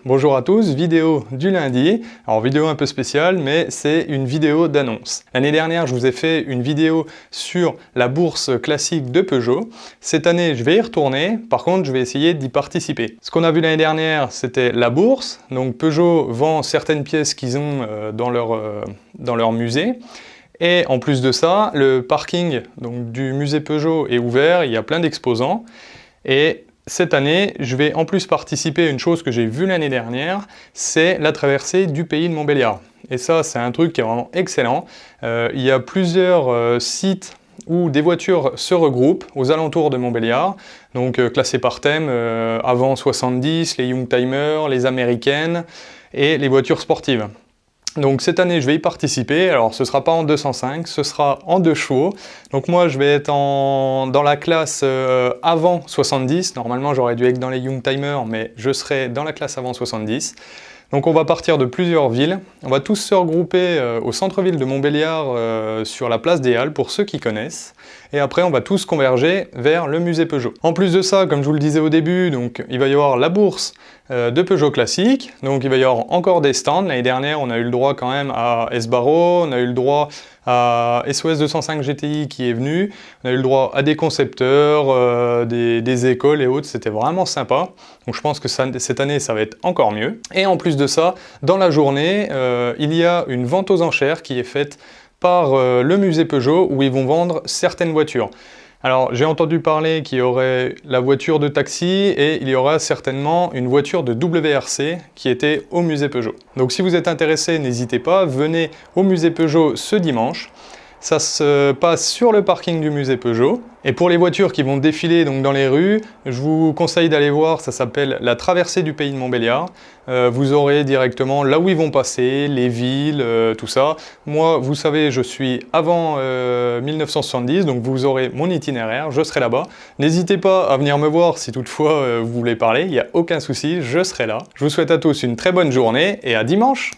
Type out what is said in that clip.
Bonjour à tous, vidéo du lundi. Alors vidéo un peu spéciale, mais c'est une vidéo d'annonce. L'année dernière, je vous ai fait une vidéo sur la bourse classique de Peugeot. Cette année, je vais y retourner. Par contre, je vais essayer d'y participer. Ce qu'on a vu l'année dernière, c'était la bourse. Donc Peugeot vend certaines pièces qu'ils ont dans leur musée. Et en plus de ça, le parking donc, du musée Peugeot est ouvert, il y a plein d'exposants. Et cette année, je vais en plus participer à une chose que j'ai vue l'année dernière, c'est la traversée du pays de Montbéliard. Et ça, c'est un truc qui est vraiment excellent. Il y a plusieurs sites où des voitures se regroupent aux alentours de Montbéliard, donc classés par thème, avant 70, les Youngtimers, les américaines et les voitures sportives. Donc cette année, je vais y participer. Alors ce ne sera pas en 205, ce sera en 2 chevaux. Donc moi, je vais être dans la classe avant 70. Normalement, j'aurais dû être dans les Youngtimers, mais je serai dans la classe avant 70. Donc on va partir de plusieurs villes. On va tous se regrouper au centre-ville de Montbéliard sur la place des Halles, pour ceux qui connaissent. Et après, on va tous converger vers le musée Peugeot. En plus de ça, comme je vous le disais au début, donc, il va y avoir la bourse de Peugeot classique. Donc il va y avoir encore des stands. L'année dernière, on a eu le droit quand même à S-Barreau, on a eu le droit à SOS 205 GTI qui est venu, on a eu le droit à des concepteurs, des écoles et autres, c'était vraiment sympa. Donc je pense que cette année, ça va être encore mieux. Et en plus de ça, dans la journée, il y a une vente aux enchères qui est faite par le musée Peugeot où ils vont vendre certaines voitures. Alors j'ai entendu parler qu'il y aurait la voiture de taxi et il y aura certainement une voiture de WRC qui était au musée Peugeot. Donc si vous êtes intéressé, n'hésitez pas, venez au musée Peugeot ce dimanche. Ça se passe sur le parking du musée Peugeot. Et pour les voitures qui vont défiler donc dans les rues, je vous conseille d'aller voir, ça s'appelle la traversée du pays de Montbéliard. Vous aurez directement là où ils vont passer, les villes, tout ça. Moi, vous savez, je suis avant 1970, donc vous aurez mon itinéraire, je serai là-bas. N'hésitez pas à venir me voir si toutefois vous voulez parler, il n'y a aucun souci, je serai là. Je vous souhaite à tous une très bonne journée et à dimanche!